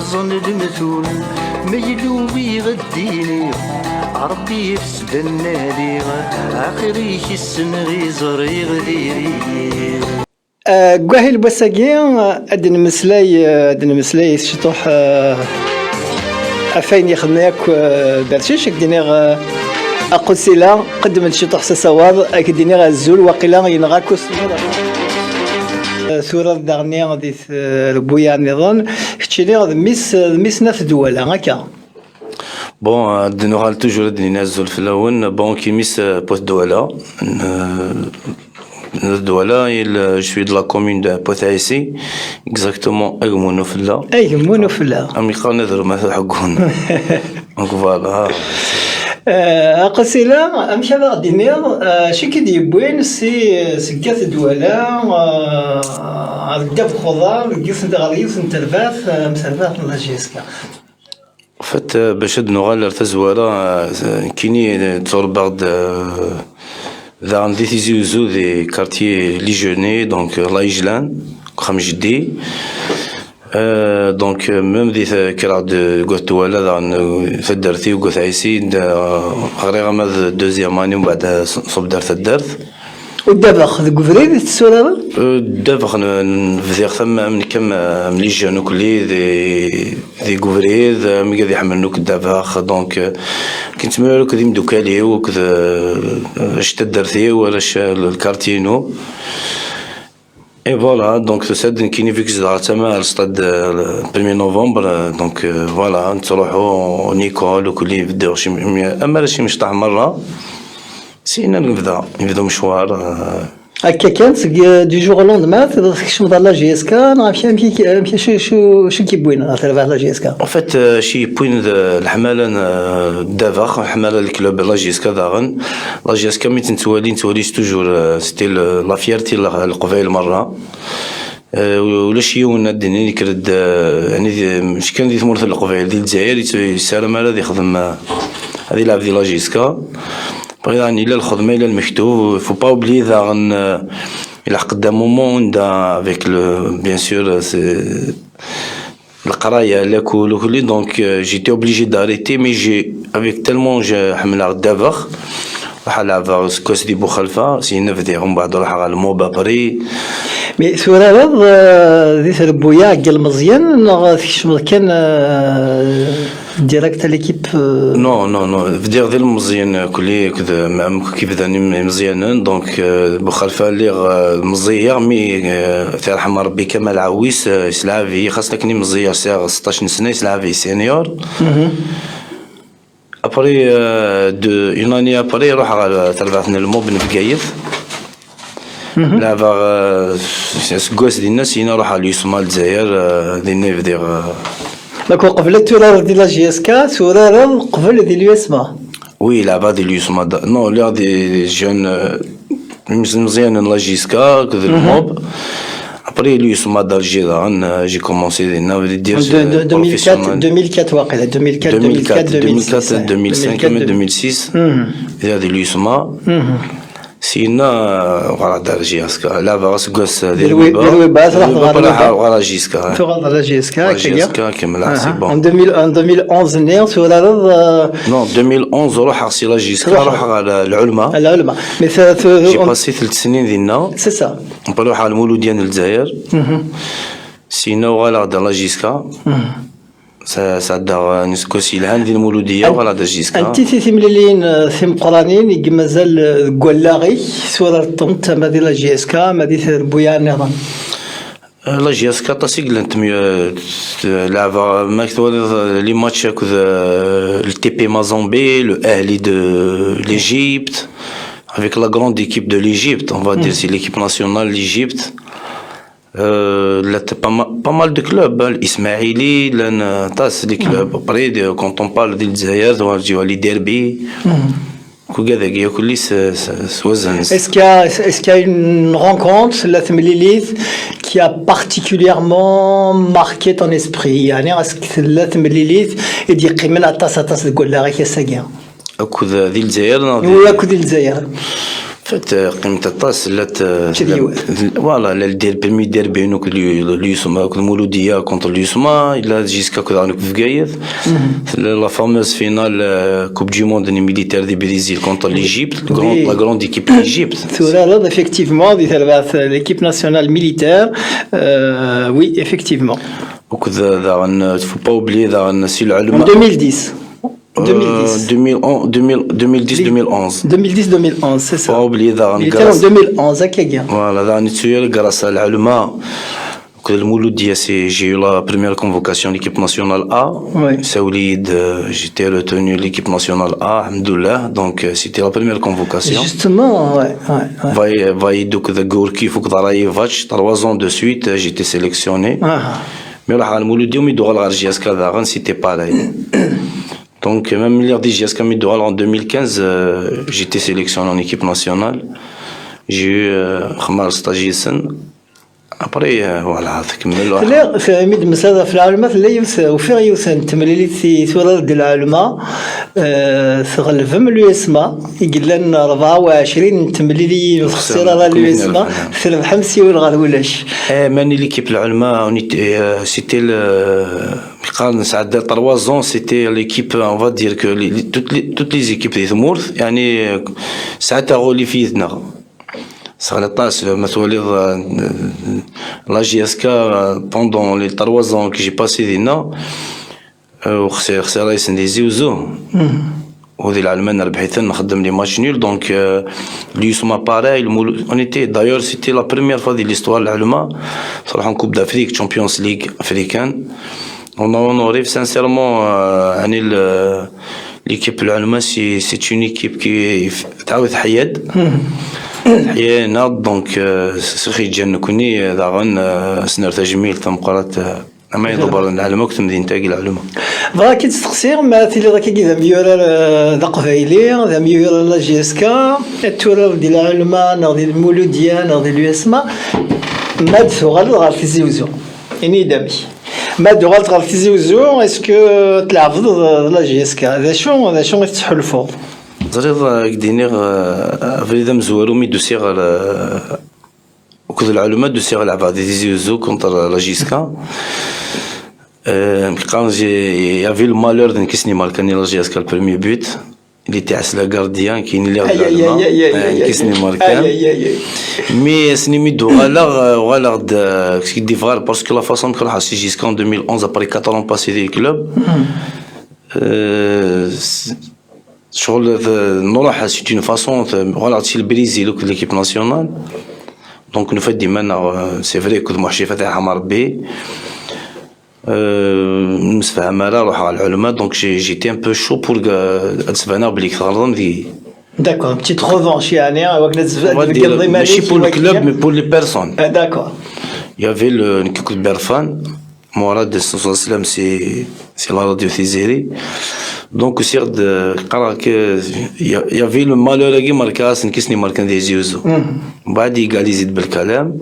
يرزن المثول ما يدوبي غديني ربي يفسدنا لي آخري السنغي زري غديري قاهي البساقين أدن مسلاي شطوح أفين يخدم ياك برشيش كديني أقول سيلا قدم شطوح سسواد أكديني غزول وقيلا ينغاكو ثورة دغنيا ديال البويا النظام كتشيني ميس ناس دولا هكا بون نورال توجور نازل في الاول بون كي ميس بوت دولا دولا جو دو لا كومون دو بوتايسي اكزاكتومون اغمونو فلا امي قال نذر ما حقون دونك فوالا أقسيلا أمشي هذا غدينير شي كيدي بوين سكات دولا الدب خضار قيس نتا غاديس نترفاث مسرفاث لاجيسكا فات باش هاد نوغال ارتزوالا كيني تور بعض ذا عندي تيزيوزو دي كارتيي لي جوني دونك لا يجلان خم جدي دونك ميم دي كراد قلت ولا دان فدرتي وقلت عيسي غير ما دوزيام اني ومن بعد صوب دارت الدرت ودابا خذ كفريد السولار دابا نفذيغ ثم من كم ملي جانو كلي دي كفريد مي قاعد يحملنوك دابا دونك كنت مالك ديم دوكالي وكذا اش تدرتي ولا الكارتينو اي فوالا دونك تسد كيني فيك زدار تما الستاد 1 نوفمبر دونك فوالا نتروحو نيكول وكلي يبداو شي اما شي مشطح مره سينا نبداو مشوار هكا كانت دي جوغ لوندمان تكشف لا جي اس كا نمشي شو كيبوين تربح لا جي اس كا ان فات شي بوين الحماله دافا حماله الكلوب لا جي اس كا داغن لا جي اس كا مي نتوالي توجور ستيل لا فيرتي القبيل مره ولا شي ونادني كرد يعني مش كان دي ثمور القبيل ديال الجزائر يسالم على يخدم هذه لعب ديال لا جي اس كا يعني إلا الخدمة إلا المكتوب فو با اوبلي ذا إلا قدام مومون دا افيك بيان سور القراية لاكل وكلي دونك جيتي اوبليجي داريتي مي جي افيك تالمون حملها دافخ راح لعبها كوس دي بوخلفة سينا فديها ومن بعد راح على الموبا بري مي سورة ذي البويا قال مزيان تكشف كان ديريكت ليكيب نو فدير ذي المزيان كلي كذا مع كيف ذاني مزيانين دونك بوخلفة اللي مزير مي ترحم ربي كمال عويس يسلعفي خاصة كني مزير ساغ 16 سنة يسلعفي سينيور ابري دو اون اني ابري روح على تربعتنا المو بن بقايف لعبة سكواس ديال الناس هنا روح على اليوسما الجزائر دينا يفدير داك قبل التورار ديال لا جي اس كا تورار قبل ديال اليوسما وي لعبة ديال اليوسما نو لا دي جون مزيان لا جي اس كا كذا الموب ابري اليوسما دار جيران جي كومونسي دينا دير 2004 واقيلا 2004 2005 2006 ديال اليوسما سينا غرا دار جيسكا لا فاس كوس ديال الويبات راح غرا جيسكا تغلط على جيسكا جيسكا كمل سي بون 2011 نير سورا نو 2011 روح سي لا جيسكا روح على العلماء مي جي باسي 3 سنين ديالنا سي سا نروح على المولود ديال الجزائر سينا غالا دار لا جيسكا سادا نسكوسي الهان ديال المولوديه ولا دا جيسكا انت تيمليلين ثم قرانين مازال كولاغي سورة الطنط ما ديال جي اس كا ما ديال بويا نظام لا جي اس كا تاسيغلنت لعبه مكتوب لي ماتش كذا التي بي مازامبي لو اهلي دو ليجيبت avec la grande équipe de l'Égypte on va dire c'est l'équipe nationale l'Égypte pas mal de clubs l'Ismaili tas les clubs après quand on parle du Zaïre on dit les derby Est-ce qu'il y a une rencontre la Tmelilith qui a particulièrement marqué ton esprit est-ce que la Tmelilith dit قيمنا tas de gola راه كاساكيا أكو ذي الجزائر ولا أكو ذي الجزائر فات قيمة الطاس لات تديوات. فوالا لا دير بيرمي دير بينوك اليوسما المولودية كونتر اليوسما إلا جيسكا كذا في قايد لا فاموز فينال كوب دي موند ميليتير دي بريزيل كونتر ليجيبت لا غروند ايكيب ليجيبت ثورة effectivement دي تلعب l'équipe nationale militaire oui effectivement وكذا ذا فو با اوبلي ذا سي العلماء en 2010 2010 c'est ça. Pas oublier Il était en 2011 à Kagia. Voilà, dans l'histoire, grâce à l'Allemagne, que le Mouloudia, j'ai eu la première convocation de l'équipe nationale A. Oui. Saoulid, j'étais retenu de l'équipe nationale A, alhamdoulilah, donc c'était la première convocation. Justement, ouais. Donc, de Gorky, Fukdarayevac, 3 ans de suite, j'étais sélectionné. Mais le Mouloudia, mais dans la GSK, c'était pareil. Donc, même l'ère des GSK Midoual en 2015, j'étais sélectionné en équipe nationale. J'ai eu Khmar Stajissen. Après, voilà, لا في عميد مسادة في العلماء اللي وفيغ يوسن تمليلي في ثورة ديال العلماء ثغلفم اليسما يقول لنا 24 تمليلي خسيرة اليسما ثلاث حمسي والغلولاش ماني ليكيب العلماء سيتي قال ساعات 3 ans c'était l'équipe on va dire que toutes les équipes دي ثمورث يعني ساعات غولي فيتنا Salatas, la GSK, pendant les 3 ans que j'ai passé d'Ina, c'est là, c'est des Zouzo. ودي العلمان ربحيتنا نخدم لي ماتش نيل دونك اليوسما باراي on était d'ailleurs c'était la première fois de l'histoire العلماء صراحة كوب d'Afrique Champions League africaine on a honoré sincèrement يعني l'équipe العلماء c'est une équipe qui تعاود حياد حيانا دونك سخي جان كوني داغن سنر تجميل تم قرات اما يدبر العلماء كنت مدينة تاقي العلماء كي تستقصير ما تيلي ذاك كي ذا ميورا ذا قفايلي ذا ميورا لا جي اس كا التورا ديال العلماء ناضي المولودية ناضي اليوسما ما دثوغال غار تيزيوزو اني دامي ما دغالت غار تيزيوزو اسكو تلعب لا جي اس كا ذا شو يفتحوا الفوض زريض كدينيغ فريدا مزوارو مي دوسيغ وكذا العلماء دوسيغ لعبة دي زيوزو كونتر لا جيسكا كان il y avait le malheur de كيسني ماركاني لا جيسكا البريمي بوت اللي تاعس لا غارديان كاين اللي غدا كيسني ماركان مي سني ميدو غالا غدا كي دي فغال باسكو لا فاصون كون حاسي جيسكا en 2011 après 4 ans passés des clubs شغل نروح c'est une façon voilà c'est le Brésil ou l'équipe nationale donc nous fait ديما c'est vrai كنت محشي فتح مع ربي نسفهم على روح على العلماء donc j'étais un peu chaud pour نسفنا بليك غلطان دي d'accord une petite revanche يعني ماشي pour le club mais pour les personnes d'accord il y avait le Nkiko Berfan Mourad de Sallam c'est la radio Thizéri donc c'est de il y avait le malheur qui marquait c'est qui s'est marqué des yeux بعد égalisé بالكلام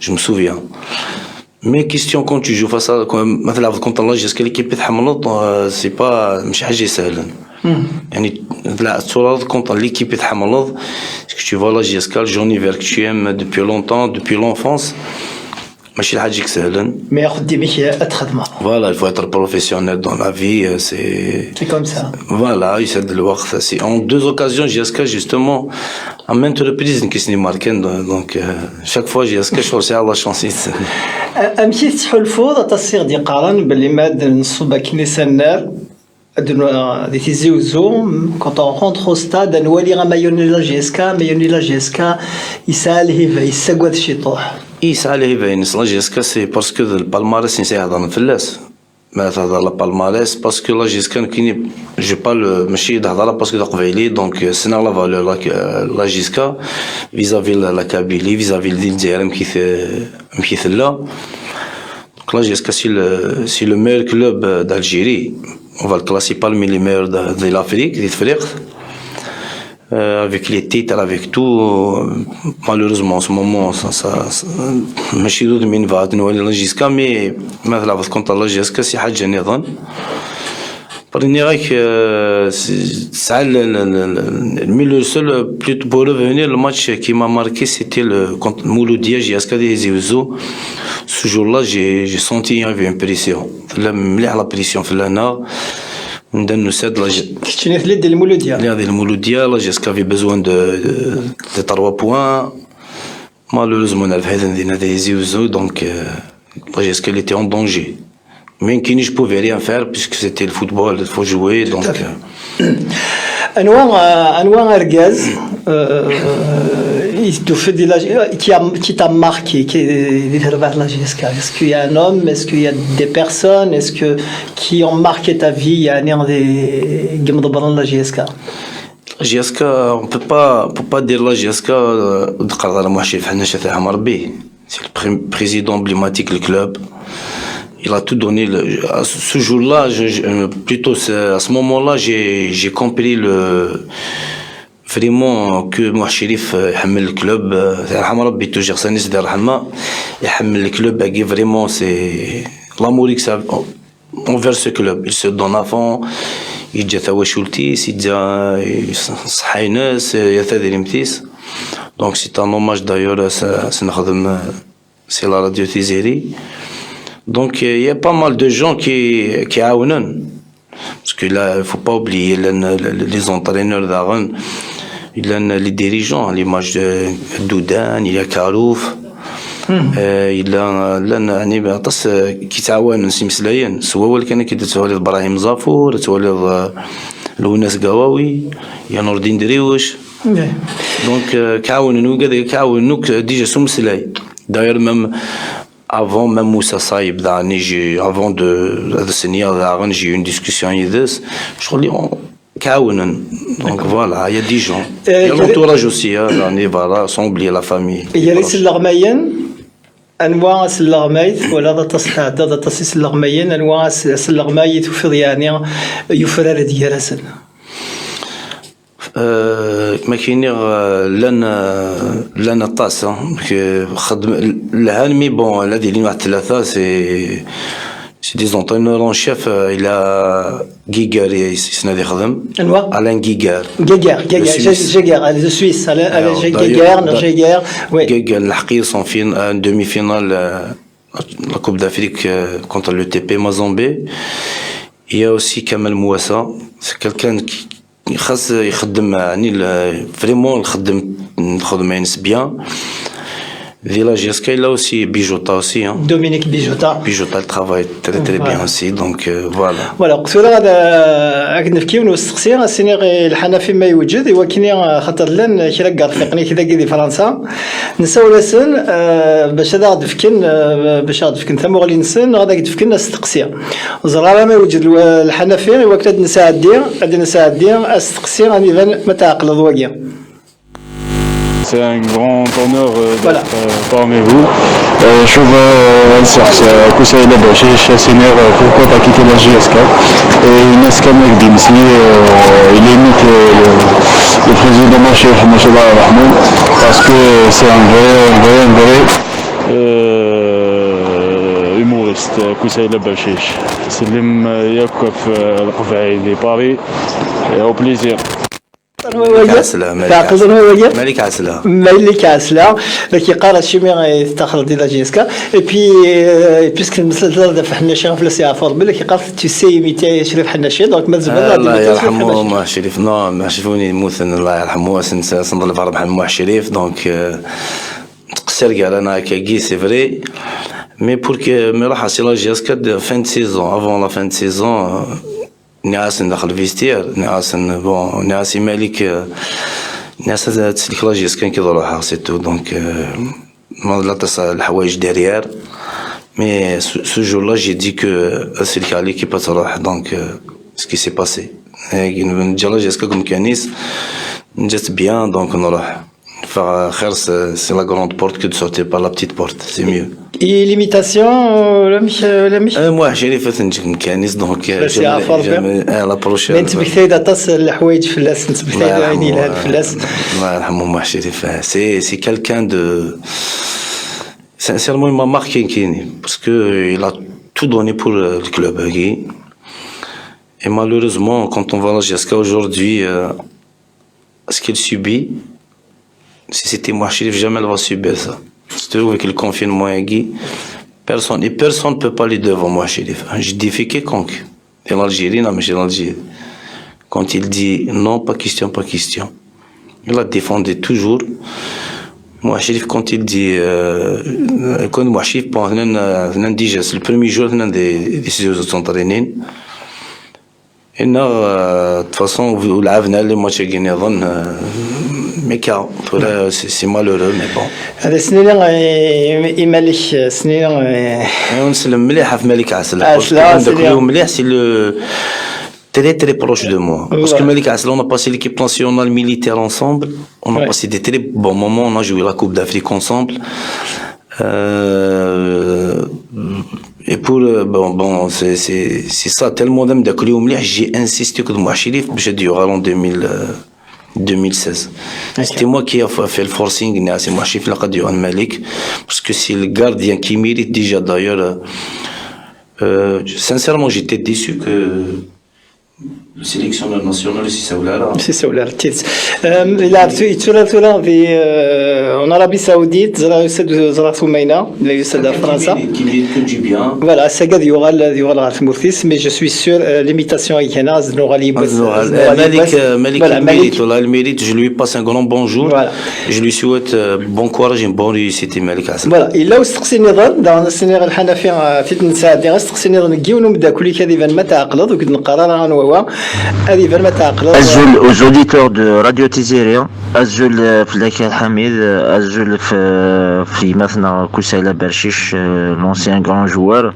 je me souviens mais question quand tu joues face à مثلا contre الله jusqu'à l'équipe تحملت c'est pas مش حاجة سهلة يعني لا الصورة contre l'équipe تحملت que tu vois là jusqu'à le jaune hiver que tu aimes depuis longtemps depuis l'enfance ماشي الحاجة سهلا mais ياخذ ديميك تخدمها voilà il faut être professionnel dans la vie c'est comme ça voilà يسد الوقت c'est en 2 occasions JSK justement à maintes reprises كيسني ماركين donc chaque fois JSK شغل على شانسيت امشي تسحو الفوض تصير دي قارن باللي ماد نصوبا كني سنار دي تيزيوزو quand on rentre au stade نولي غمايوني لا جي اس كا يسال هيفا يسقوت شي طوح يسعى له باين لا جيسكا سي باسكو البالماريس نسي هضر فلاس ما تهضر لا بالماريس باسكو لا جيسكا كاين جو با ماشي هضر باسكو دا قبيلي دونك سنا لا فالور لا جيسكا فيزافي لا كابيلي فيزافي ديال الجزائر مكيثلا لا جيسكا سي لو ميور كلوب d'Algérie on va le classer parmi les meilleurs de l'Afrique ديال الفريق avec les titres, avec tout, malheureusement en ce moment, ماشي ضد من بعد نولي لا جيسكا مي مثلا كونتر لا جيسكا سي حاجة نظام Mais le seul, pour revenir, le match qui m'a marqué, c'était contre Mouloudia, JSK des Zéouzo. Ce jour-là, j'ai senti qu'il y avait une pression. La pression, nous كنت ليد المولوديا. le Mouloudia, la JSK avait besoin de 3 points. Malheureusement, on avait des Zéouzo, donc la JSK était en danger. Mais qui ne pouvait rien faire puisque c'était le football, il faut jouer. Donc, انواع ارجاز qui t'a marqué vers la GSK. Est-ce qu'il y a un homme, est-ce qu'il y a des personnes, est-ce que qui ont marqué ta vie يعني des dans la GSK? GSK, on peut pas dire la GSK دقر موح شريف حناش تاعهم ربي. C'est le président emblématique du club. Il a tout donné. À ce jour-là, plutôt à ce moment-là, j'ai compris vraiment que moi, Chérif, يحمل le club. يرحم ربي toujours ça ناس دار رحمة. يحمل le club. Vraiment, c'est l'amour que ça envers ce club. Il se donne à fond. يجي ثوا شولتيس يجي صحي ناس يثادي متيس. Donc c'est un hommage d'ailleurs. C'est la radio Tizeri. Donc il y a pas mal de gens qui aounen parce que là il faut pas oublier les entraîneurs d'Aaron, il y a les dirigeants, l'image de Doudan, il y a Karouf, il y a يعني بطس كيتعاونوا نسيمسلايين سواء هو كان كيدسوا ابراهيم زافور سواء لوناس قواوي يا نور الدين دريوش. دونك كعاونوا كذا كعاونوك ديجا سمسلاي داير ميم avant même Moussa Saïb avant de signer d'Aaron, j'ai eu une discussion avec eux. Je crois qu'ils donc voilà, il y a des gens. Il y a l'entourage aussi, voilà, sans oublier la famille. Il y a les Sillarmayen, أنواع السلغمايت ولا تصحى هذا تصيص السلغمايين أنواع السلغمايت وفي يعني يفرر ديالسن. ما كاين لنا طاس خدم العالمي بون هذه اللي مع الثلاثه سي دي زونترينور اون شيف الى غيغار سنادي يخدم الان غيغار غيغار دو سويس على غيغار وي غيغار الحقيقه سون فين دومي فينال لا كوب دافريك كونتر لو تي بي مازامبي. يا اوسي كمال مواسا سي كالكان خاص يخدم يعني فريمون نخدم ينس بيان Villa GSK, là aussi, Bijota aussi. Hein. Dominique Bijota. Bijota, il travaille très très bien aussi, donc voilà. Voilà, قلت له هذا نفكيو ونستقسي السيني الحنفي ما يوجد هو كاين خاطر لان كي رفيقني كذا كي فرنسا نساو لسن باش هذا دفكن ثم غادي نسن غادي دفكن استقسي زرا ما يوجد الحنفي وقت غادي نساعدي استقسي غادي ما تعقل ضواقي. C'est un grand honneur d'être parmi vous. Je veux Koussaï Labachich, Sénère, pourquoi pas quitter la GSK. Et Naskam Ekdimsi, il imite le président Machir Hamachallah Rahman, parce que c'est un vrai humoriste, Koussaï Labachich. Selim Yakouf, de Paris, et au plaisir. تعقدون هو وياه مالك عسلا مالك عسلا لكن قال الشيمي تاخذ ديال جيسكا اي بي بيسك المسلسل في حناشي في لسي عفور بالك قال تو سي ميتي شريف حناشي دونك ما تزبل الله يرحمه ما شريف نو ما شافوني موثن الله يرحمه سنضل في ربح موح شريف دونك تقصر قال انا كي سي فري مي بور كي مي راح سي لا جيسكا فان سيزون افون لا فان سيزون ناس داخل الفيستير ناس مالك ناس تسلك لاجيس كان كي روحها سيتو دونك ما لا تصل الحوايج ديريير مي سو جور لا جي دي كو اسلك عليك كي تروح دونك سكي سي باسي نجي لاجيس كوم كانيس نجات بيان دونك نروح خير سي لا غروند بورت كو دو سورتي بار لا بتيت بورت سي ميو. اي ليميتاسيون ولا موح شريفة نجيك مكانيس دونك لا بروشين انت بكثير تص الحوايج فلاس انت بكثير عيني لهاد فلاس الله يرحمه موح شريفة سي كالكان دو sincèrement il m'a marqué Kini parce que il a tout donné pour le club Et malheureusement, quand on va à la GSK aujourd'hui, ce qu'elle subit, si c'était Mouachirif, jamais elle va subir ça. Surtout avec le confinement, personne ne peut pas aller devant Mouachirif. Je défie quiconque. Et l'Algérie, non, mais c'est l'Algérie. Quand il dit non, pas question, il a défendu toujours. Mouachirif, quand il dit, quand Mouachirif, pendant le premier jour, il a des décisions de s'entraîner. Et de toute façon, vous l'avez les matchs gagnés, mais c'est malheureux, mais bon. هذا سنين مالك سنين ونسلم مليح في ملك عسل. مليح c'est le très proche de moi. Parce que Malik Aslan, on a passé l'équipe nationale militaire ensemble, on a passé des très bons moments, on a joué la Coupe d'Afrique ensemble. Et pour c'est ça tellement d'âme de j'ai insisté que Mouachirif j'ai dû en 2016. C'était moi qui a fait le forcing c'est Mouachirif là dû en Malik parce que c'est le gardien qui mérite déjà d'ailleurs. Sincèrement j'étais déçu que le sélectionneur national c'est Saoular تيت لعبت يتولى في en Arabie Saoudite زرا ثمينة لا يسد فرنسا voilà ça قد يغال غات مورتيس mais je suis sûr l'imitation هنا زنو غالي Malik il mérite je lui passe un grand bonjour je lui souhaite bon courage et bonne réussite Malik Aslan voilà il a استقسي النظام دار السنير الحنفي في نساء دي استقسي النظام نجيو نبدا كل كذا ما تعقلض وكد نقرر انا وهو هذه ما تعقلض أسجل aux auditeurs de Radio Tizérien أسجل في Laki Hamid أسجل في مثنى Koussaïla Berchiche l'ancien grand joueur.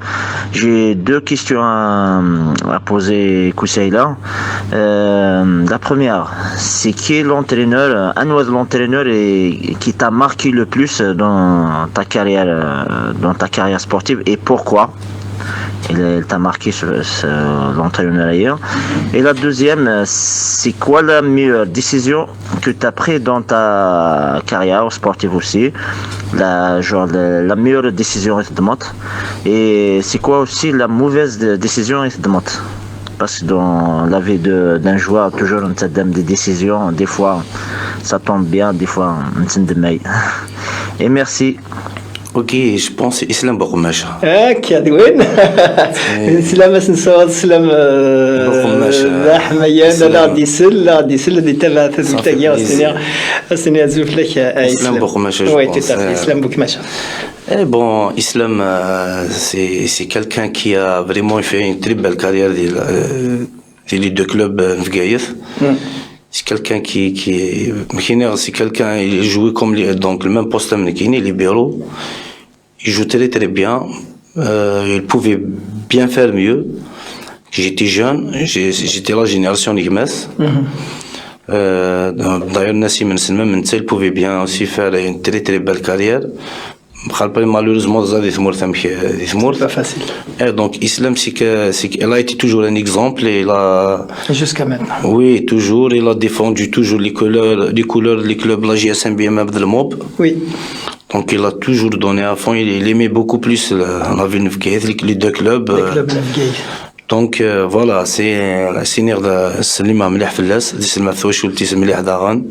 J'ai deux questions à poser Koussaïla. La première, c'est qui est l'entraîneur, un de l'entraîneur qui t'a marqué le plus dans ta carrière sportive et pourquoi? Il t'a marqué l'entraîneur ailleurs. Et la deuxième, c'est quoi la meilleure décision que tu as prise dans ta carrière sportive aussi? La meilleure décision est de montre. Et c'est quoi aussi la mauvaise décision est de montre? Parce que dans la vie d'un joueur, toujours on te donne des décisions. Des fois, ça tombe bien, des fois, on se demande. Et merci. Ok, je pense Islam Bourmacha. هكا وين سلام سنصور سلام حميان لا دي سل دي تبع تاعي السنه زوف لك Islam Bourmacha. Oui, tout à fait, Islam Bourmacha. Eh bon, Islam, c'est quelqu'un qui a vraiment fait une très belle carrière dans les deux clubs Nfgaïf. C'est quelqu'un c'est quelqu'un, il jouait comme donc le même poste américain, libéraux. Il joue très très bien. Il pouvait bien faire mieux. J'étais jeune, j'étais la génération Nigmes. D'ailleurs, Nassim Nselmem, il pouvait bien aussi faire une très très belle carrière. Malheureusement, c'est pas facile. Et donc, Islam, elle a été toujours un exemple. Et jusqu'à maintenant. Oui, toujours. Il a défendu toujours les couleurs des clubs, la GSM BMF de Mob. Oui. Donc, il a toujours donné à fond. Il aimait beaucoup plus la ville de les deux clubs. Les clubs Nfgaïf. Donc, voilà, c'est السينير سليمة مليح في اللاس سلمة ثوش ولتي مليح داغان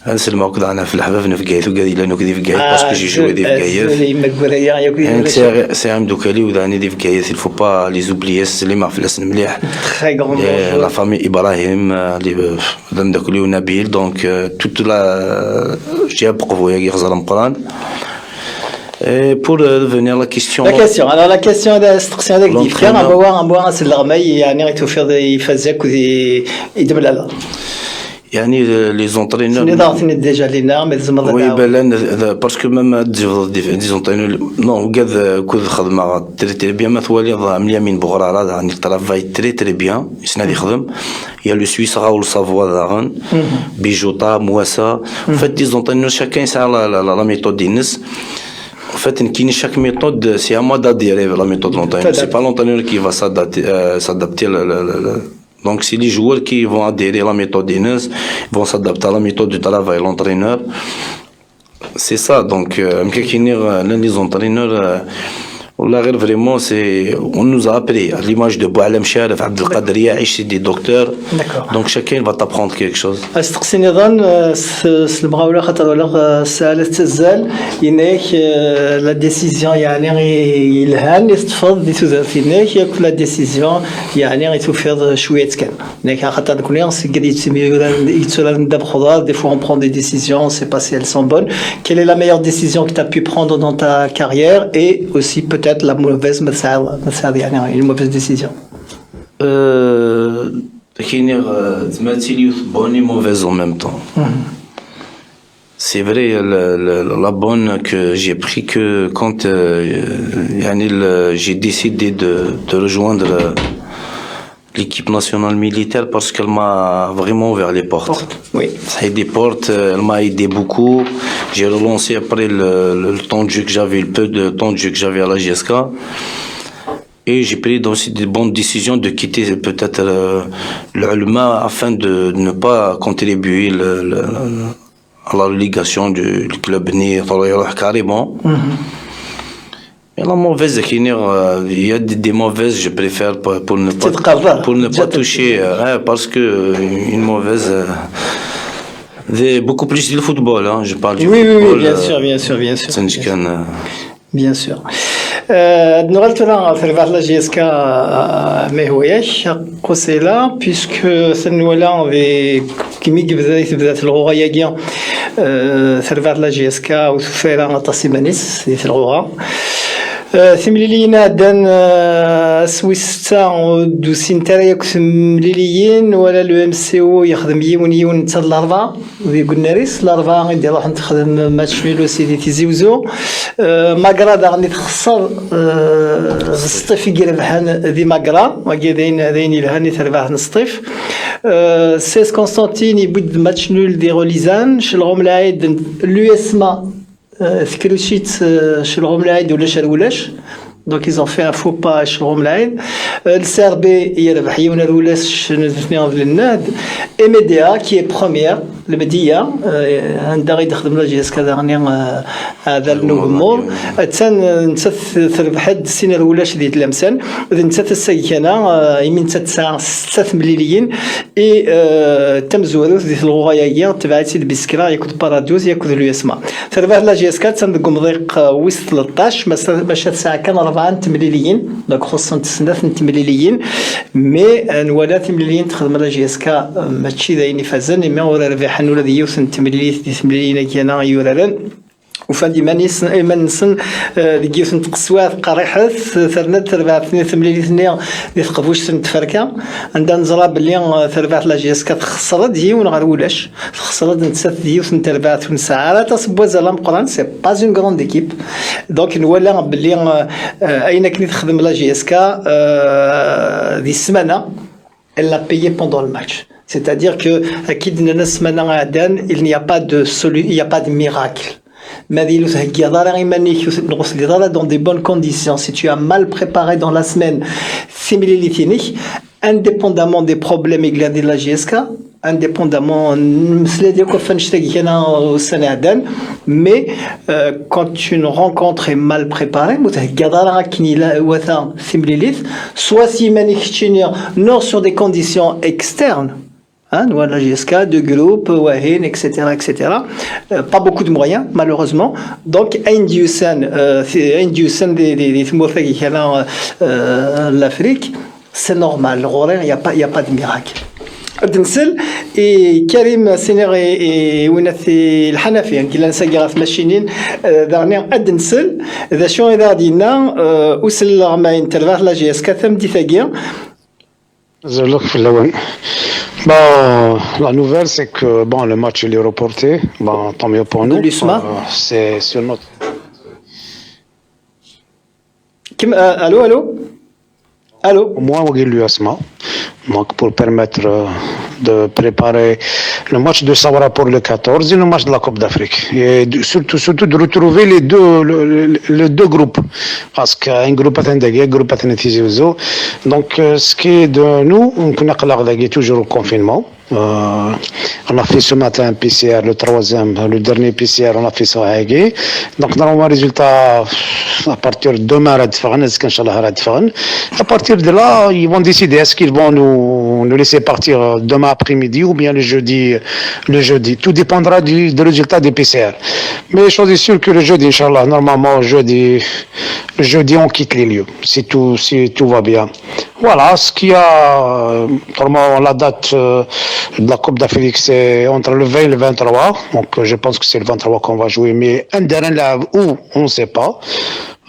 نسلمة وكذا أنا في الحباب نفقايث وقال لأنه كذي فقايث باسكو جي جوي دي فقايث سي عم دوكالي وداني دي فقايث il faut pas les oublier سليمة في اللاس مليح la famille إبراهيم اللي دندكلي ونبيل donc toute la جاب قفويا كي غزال مقران. Et pour revenir à la question. Alors la question de l'instruction avec des frères, on va voir c'est l'armée, il y a un tout faire des faisait que des idem يعني les entraîneurs. C'est déjà les normes, mais oui, parce que même des entraîneurs, non, regarde كل خدمة très bien مثوالي ضامن اليمين بغرارة يعني travaille très très bien. يسنا يخدم. Il y a le Suisse Raoul Savoie d'Aran, Bijota, Mouassa. En fait, des entraîneurs chacun ça la méthode d'Inès. En fait, chaque méthode, c'est à moi d'adhérer à la méthode de l'entraîneur. C'est pas l'entraîneur qui va s'adapter. Donc, c'est les joueurs qui vont adhérer à la méthode d'Inès, vont s'adapter à la méthode de travail de l'entraîneur. C'est ça. Donc, l'un des entraîneurs, والله غير فريمون سي on nous a appris à l'image de Boualem Sharif, Abdel Qadir Yaïch, c'est des docteurs. Donc chacun va t'apprendre quelque chose. استقسي نظن سلمغا ولا خاطر ولا سالت تزال يناك لا ديسيزيون يعني الهان يستفض دي توزارت يناك ياكل لا ديسيزيون يعني يتوفر شويه كان يناك خاطر كل سي قد يتسولر ندب خضار دي فوا on prend des décisions on sait pas si elles sont bonnes. Quelle est la meilleure décision que tu as pu prendre dans ta carrière et aussi peut-être la mauvaise يعني une mauvaise décision. كاين تماثيل bonne et mauvaise en même temps. C'est vrai, la bonne que j'ai pris que quand j'ai décidé de rejoindre l'équipe nationale militaire parce qu'elle m'a vraiment ouvert les portes. Oui. Ça a des portes, elle m'a aidé beaucoup. J'ai relancé après le temps de jeu que j'avais, le peu de temps de jeu que j'avais à la GSK. Et j'ai pris aussi des bonnes décisions de quitter peut-être l'ULMA afin de ne pas contribuer à la relégation du club carrément. Et la mauvaise, il y a des mauvaises, je préfère pour ne pas toucher, parce que une mauvaise, beaucoup plus du football, hein, je parle du football. Oui, bien sûr. Bien sûr. نغلت لنا في رباط لا جي اس كا ما هوياش قصيله بيسكو سنولا في كيمي بدات الغوغا ياكيا في رباط لا جي اس كا وسفيرا تصيمانيس في الغوغا ثمليلينا دان سويستا دو سينتاريا كمليليين ولا لو ام سي او يخدم يوم حتى الاربعاء قلنا ريس الاربعاء غادي نروح نخدم ماتش ميلو سيدي تيزي وزو ماكرادا غادي تخسر السطيف يربحان ذي ماكرا وكاين الهاني تربح نسطيف سيس كونستانتين يبد ماتش نول دي غوليزان شلغم العيد لو اسما ذكرشيت شلغم العيد ولا شرولاش دونك ils ont fait un faux pas شلغم العيد السربي يربح يونا رولاش نثنيهم للناد إميديا كي بروميير المدية عندها غير تخدم لا جي اس كذا هذا النومور تسان نتث تربحد السنة الأولى شديد لمسان نتث السيكنة يمين ستة مليليين إي تم زورو ديال الغوايا تبعت سيد بسكرا ياكل بارادوز ياكل لو اسما تربح لا جي اس كذا تنقوم ضيق ويس 13 باش ساعة كان 4 مليليين دونك خصهم تسنة مليليين مي نوالا مليليين تخدم لا جي اس كا ماشي دايني فازن مي ورا ربح حنولا دي يوسن تمليلين كينا يورالن وفان دي منسن دي يوسن تقسوات قريحث ثرنت تربع تمليلين دي تقبوش سن تفركا عندنا نزرا بلي تربع لا جي اس كتخسر دي ونغرولاش خسرت نتسات دي يوسن تربع ونسعه لا تصبوا زلام قران سي با اون غروند ايكيب دونك نولا بلي اين كنت تخدم لا جي اس كا دي السمانه elle l'a payé pendant le match. C'est-à-dire que il n'y a pas de miracle. Dans des bonnes conditions, si tu as mal préparé dans la semaine, indépendamment des problèmes de la GSK, indépendamment mais quand une rencontre est mal préparée soit si non sur des conditions externes la GSK, de groupe, etc. Pas beaucoup de moyens, malheureusement. Donc, l'Afrique, c'est normal. Il n'y a pas de miracle. دنسل كريم سينيغي ونثي الحنفي يعني كلا نساقي في ماشينين دارني ادنسل اذا شو اذا دينا وصل غماين تربح لا جي اس كثم دي ثاقيا زلوك في اللون. La nouvelle, c'est que le match il est reporté. Tant mieux pour nous. C'est sur notre. Allô. Moi, on dit l'USMA. Donc, pour permettre de préparer le match de Sawara pour le 14 et le match de la Coupe d'Afrique. Et surtout de retrouver les deux groupes. Parce qu'un groupe a un groupe a un. Donc, ce qui est de nous, on connaît toujours au confinement. On a fait ce matin un PCR, le dernier PCR, on a fait ça à Hagué. Donc, normalement, résultat, à partir de demain, à partir de là, ils vont décider est-ce qu'ils vont nous laisser partir demain après-midi ou bien le jeudi. Tout dépendra du résultat des PCR. Mais chose est sûre que le jeudi, Inch'Allah, normalement, le jeudi, on quitte les lieux, si tout va bien. Voilà, ce qu'il y a, vraiment, la date de la Coupe d'Afrique, c'est entre le 20 et le 23. Donc, je pense que c'est le 23 qu'on va jouer, mais un dernier là où, on ne sait pas.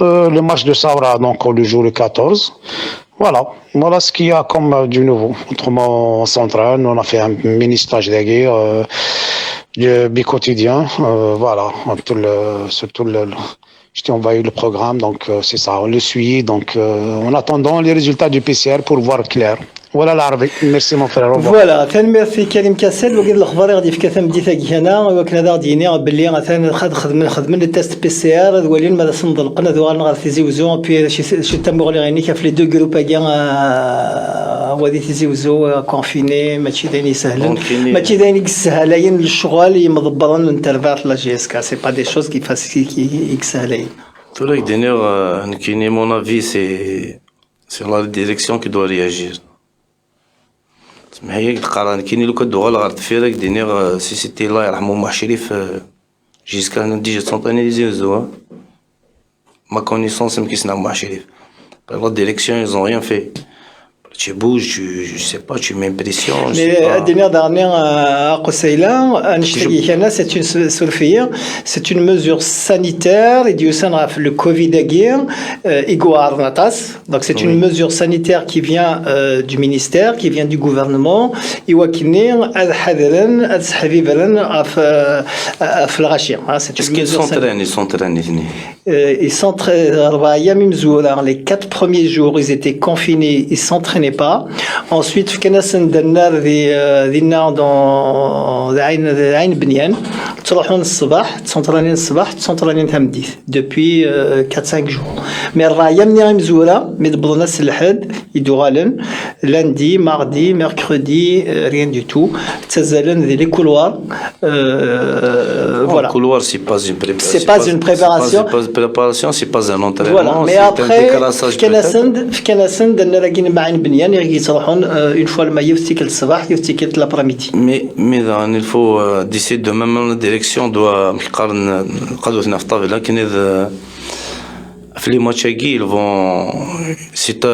Le match de Sabra, donc, on le joue le 14. Voilà ce qu'il y a comme du nouveau. Autrement, en centrale, on a fait un mini-stage de guerre, du bi-quotidien. Voilà, je t'ai envoyé le programme, donc c'est ça, on le suit. Donc, en attendant les résultats du PCR pour voir clair. Voilà l'Arabie. Merci mon frère. Voilà, merci Karim Kassel. وقال الأخبار غادي في كثم ديثاك هنا وكنا غادي يني باللي مثلا خدمنا التست بي سي ار ولين ماذا صندلقنا ذوالنا غادي تيزيوزو بي شي تمو غادي غيني كاف لي دو جروب كاع غادي تيزيوزو كونفيني ماشي دايني سهل ماشي دايني سهلين للشغل مضبرين الانترفات لا جي اس كا سي با دي شوز كي فاسيليتي سهلين. Tout là, d'ailleurs, mon avis, c'est la direction qui doit réagir. ما هي القرار كاين لو كدوغ على غرد فيرك دينيغ سي سيتي الله يرحمه مع شريف جيسكا ديجا سونطانيزي زوا ما كونيسونس مكيسنا مع شريف لا ديريكسيون ils ont rien fait. Tu bouges, je sais pas, tu m'impressionnes. Mais la dernière à Qusayla, c'est une mesure sanitaire et le Covid donc c'est une mesure sanitaire qui vient du ministère, qui vient du gouvernement. Ils s'entraînent. Les 4 premiers jours, ils étaient confinés, ils s'entraînaient pas. Ensuite كناس درنا دينا دون عين بنيان تروحون الصباح تسونطرانين الصباح تسونطرانين تمديث depuis 4-5 jours. Mais الرايا مني مزوره مي دبلنا الحد يدوغالن lundi, mardi, mercredi, rien du tout. تزالن les couloirs. Voilà. Couloir, c'est pas une préparation. C'est pas une préparation. C'est pas une préparation, c'est pas un entraînement. Voilà. Mais après, كناسن درنا راكين معين بنيان يروحون une fois الماء يفتكل الصباح يفتكل l'après-midi. Mais il faut d'ici demain même la direction doit نقارن قدوة نفترض لكن إذا في les matchs ils vont c'est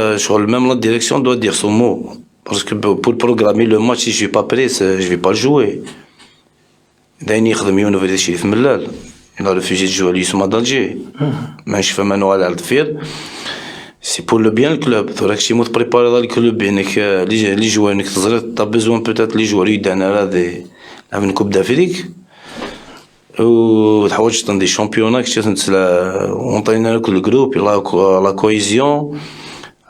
même la direction doit dire son mot parce que pour programmer le match si je suis pas prêt je vais pas le jouer. دايني يخدم يونيفرسيتي شريف ملال il a refusé de jouer à l'USMA d'Alger. Mais je fais maintenant à l'Alfir. C'est pour le bien le club. Il faudrait que tu te prépares dans le club. Les joueurs, tu as besoin peut-être les joueurs dans une Coupe d'Afrique. Ou tu as des championnats qui sont entraînés avec le groupe, la cohésion.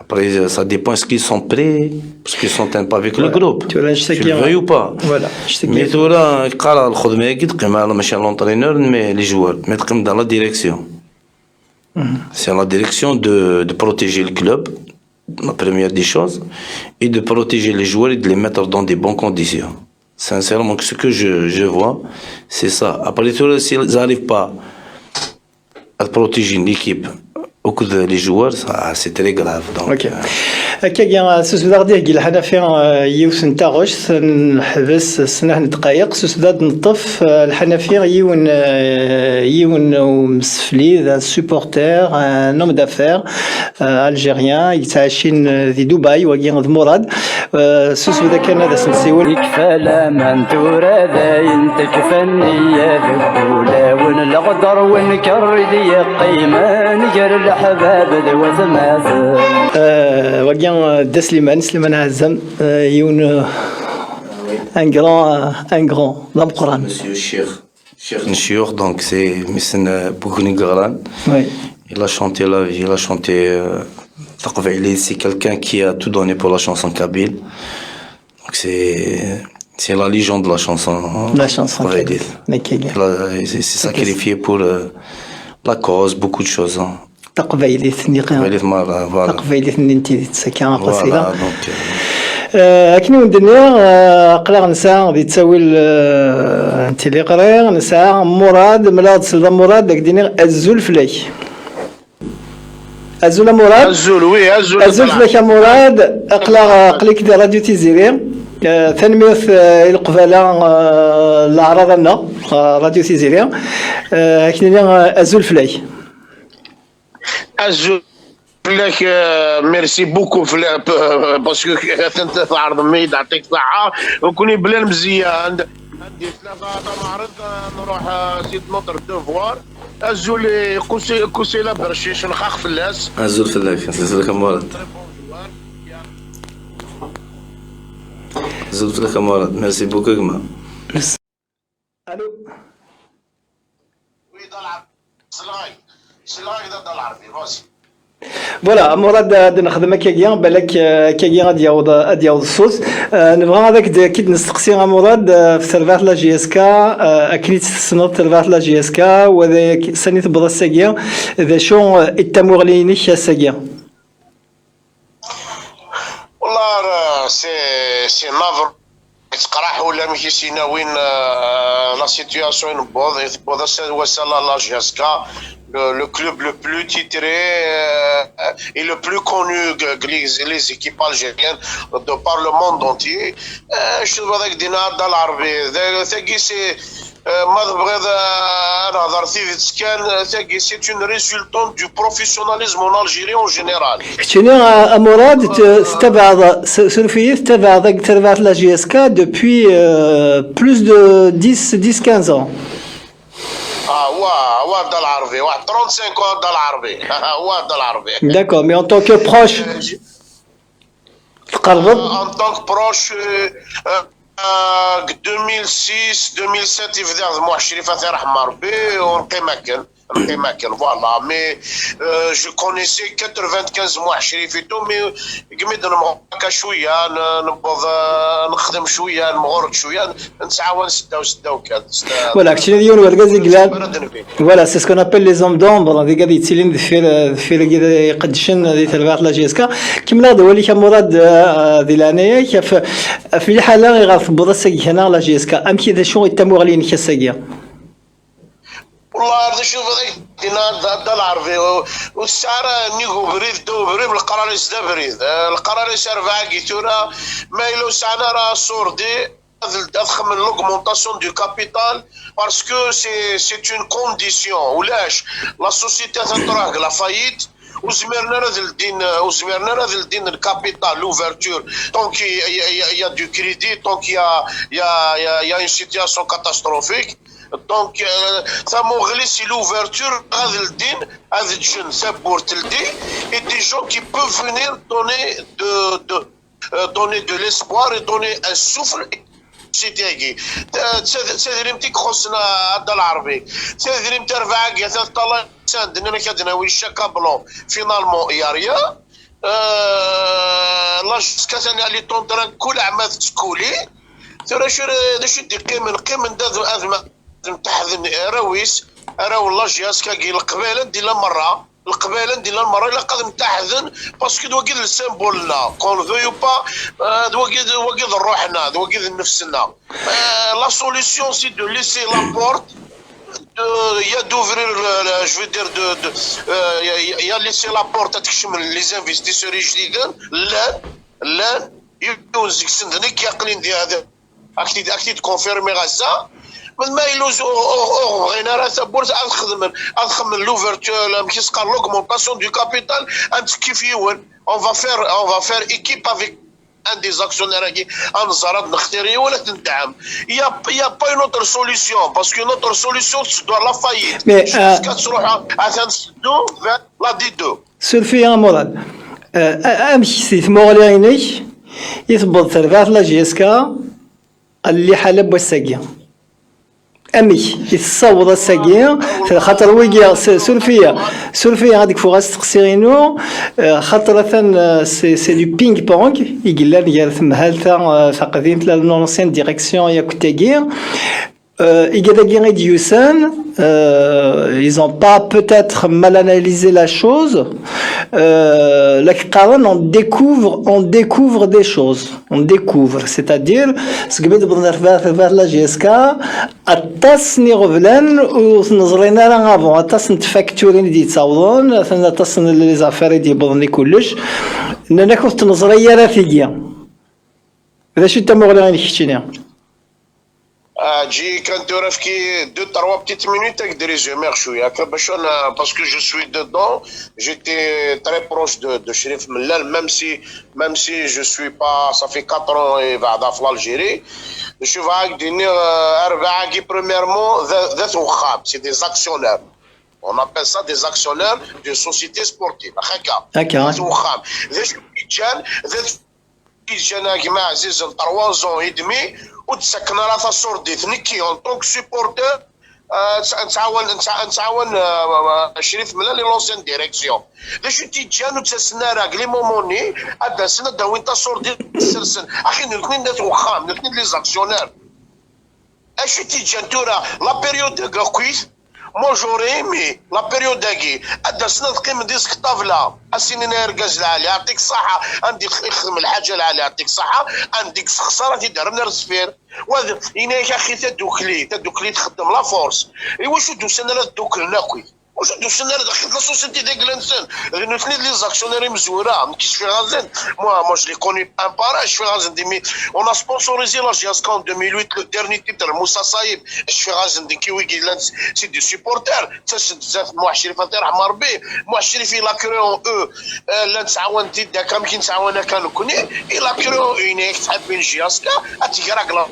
Après, ça dépend est-ce qu'ils sont prêts, parce qu'ils ne s'entraînent pas avec le groupe. Tu le veuilles ou pas. Voilà. Mais tu auras l'entraîneur, mais les joueurs, mettre comme dans la direction. C'est la direction de protéger le club, la première des choses, et de protéger les joueurs et de les mettre dans des bonnes conditions. Sincèrement, ce que je vois, c'est ça. Après, s'ils n'arrivent pas à protéger une équipe au coup des joueurs, c'est très grave. Donc, ok. كاين سوسداد ديال حنا فيها يوسن تاغوش نحبس سنه دقائق سوسداد نطف الحنفيه يون مسفلي ذا سوبورتير نوم دافير الجيريان يتعايشين في دبي وكاين مراد سوسداد كان هذا سنسيول يكفى من تورا داين تكفني ذبولا ونلغدر ونكر دي قيمه نجر الحباب ذو زمازه وكاين سليمان عزام يون ان غران لامقران Monsieur Cheikh Nchiour, donc c'est Messene Bougouni Garan. Il a chanté la vie, il a chanté Taqvaili, c'est quelqu'un qui a tout donné pour la chanson kabyle. Donc c'est la légende de la chanson. La chanson kabyle. Il s'est sacrifié pour la cause, beaucoup de choses. تقبيلي ثني voilà. تقبيلي ثني انت سكان قصيده أكني ودنيا قلق نساء ذي تسوي أنت اللي قرير نساء مراد ملاض سلطان مراد داك ديني الزول فلاي الزول مراد الزول وي الزول فلاك مراد قليك دي راديو تيزيري تنمية القفالة الأعراض لنا راديو تيزيري أكني الزول فلاي الزول لك ميرسي بوكو باسكو انت تعرض ميد يعطيك الصحة وكوني بلان مزيان عندي 3 معارض نروح سيت نوتر دوفوار الزول كوسيلا برشيش نخاخ فلاس الزول فلاك سلسلة كمارد الزول فلاك كمارد ميرسي بوكو كما الو وي دالعربي سلاي دا العربي فاسي فوالا مراد نخدم كيكيا بالك كيكيا غادي يعوض الصوت نبغى هذاك كي نستقسي مراد في سيرفات لا جي اس كا اكيد تسنط سيرفات لا جي اس كا وذا سنيت بضا الساقيا ذا شو التموغليني الساقيا والله سي نظر تقراح ولا ماشي سينا وين لا سيتوياسيون بوض وصل لا جي اس كا le club le plus titré et le plus connu les équipes algériennes de par le monde entier. Je suis avec Dina dans l'Arabie. C'est une résultante du professionnalisme en Algérie en général. شنو مراد تبع سلفية تبع تبع لا جي اس كا depuis plus de 10-15 ans. dans l'Arabie, 35 ans dans l'Arabie. dans l'Arabie. D'accord, mais en tant que proche, en tant que proche, 2006 2007 يبدا معشري فتح رحمة ربي ونقيمكن voilà mais je connaissais 95 معشري فيتو مي قميد نمغرك شويه نبغض نخدم شويه نمغرد شويه نتعاون 6 وكذا voilà كشي ديون والغازي قلال voilà c'est ce qu'on appelle les hommes d'ombre اللي قاعد يتسلين في يقدشن دي تلفات لا جي اس كا كيما هذا ولي مراد ديلانيه في الحاله غير بوضا الساقي هنا لا جي اس كا ام كي شنو يتموا علينا كالساقيه والله هذا شوف هذاك دينا العربي والسعر نيغو بريد دو بريد القرار يسدا بريد القرار يسار فاكيتورا ما يلو سعنا راه صوردي تضخم من l'augmentation du capital parce que c'est une condition ولاش لا سوسيتي تطرق لا فايت وزمرنا هذا الدين الكابيتال l'ouverture tant qu'il y a du crédit tant qu'il y a une situation catastrophique donc ça m'aurait c'est l'ouverture هذا الدين هذا الجن سبورت الدين et des gens qui peuvent venir donner de l'espoir et donner un souffle سيتيجي تسدريم تيخصنا هذا العربي تسدريم ترفع كاع طلع ساندنا كدنا وين شاكا بلون فينالمون ياريا لاش كاساني علي طونطران كل عام تسكولي ترى شو داش دي قيمن داز ازمه تحذن رويس راو لاش ياسكا كي القباله ديال مره الا قادم تحذن باسكو دوكيد السيمبولنا كون فيو با دوكيد روحنا دوكيد نفسنا لا سوليسيون سي دو ليسي لا بورت يا دوفرير جو دير يا ليسي لا بورت تكشمل لي زانفيستيسور جديدين لا يوزك سندنك يقلين دي هذا اكيد كونفيرمي غازا من ما يلوز بغينا راه بورس ادخل من لوفرتور كي سقال l'augmentation du capital انت كيف يون on va faire équipe avec un des actionnaires qui انصرت نختاري ولا تندعم يا با une autre solution parce que notre solution c'est dans la faillite mais تروح عشان دو لا دي دو سولفي يا مراد امشي سيت مولاني يثبت ثلاث لا جي اس كا اللي حلب والساقيه امي يتصوض الساقيه خاطر ويجي سولفيه هذيك فوغاس تقصيرينو خاطر سي دو بينغ بونغ يقول لنا ثم هالتا فقدين لونسين ديريكسيون يا كوتاكي ils n'ont pas peut-être mal analysé la chose. On découvre des choses. On découvre, c'est-à-dire, ce que veut dire vers la GSK, التصني غبلان ونظرينا راه افون التصن تفاكتورين دي تصاوضون التصن لي زافير دي بضني كلش اننا كنت نظريه رافيقيه هذا شو تم غير نحكينا جي كنت رافكي 2-3 petites minutes avec des résumés شويه باش انا باسكو جو سوي دودون جيتي تري بروش دو شريف ملال même si je suis pas ça fait 4 ans et بعدا في الجيري نشوف هاك ديني اربعه كي بريميرمون ذات وخام سي دي زاكسيونير on appelle ça des actionnaires de sociétés sportives هكا ذات وخام ذات جانا كيما عزيز 3 زون اي دمي وتسكنا راه صوردي ثنيكي اون طونك سيبورتور نتعاون شريف ملال لي لونسيان ديريكسيون باش تيجانو تسنى راه كلي موموني هذا السنه دا وين تصوردي السلسل اخي الاثنين ناس وخام الاثنين لي زاكسيونير اش تيجان تورا لا بيريود كويس Moi j'aurais aimé la période داكي هذا السنه تقيم ديسك طاوله السنين يركز العالي يعطيك الصحه عندك يخدم الحاجه العاليه يعطيك الصحه عندك خساره تيدار من الرسفير وهذا يا اخي تدوكلي تخدم لا فورس ايوا شو دوسنا لا دوكلنا كوي واش دوسنا داخل لا سوسيتي ديال الانسان لانه اثنين لي زاكسيونير مزوره ما كاينش في غازين moi je les connais un par un je fais غازين دي on a sponsorisé la GSK en 2008 le dernier titre Moussa Saïb je fais غازين دي كي ويجي سي دي سيبورتر تسد مع شريف الله يرحم ربي مع شريف لا كريون لا نتعاون تيدا كان كنتعاون كانوا كوني لا كريون اون تحبين GSK اتيكراك لا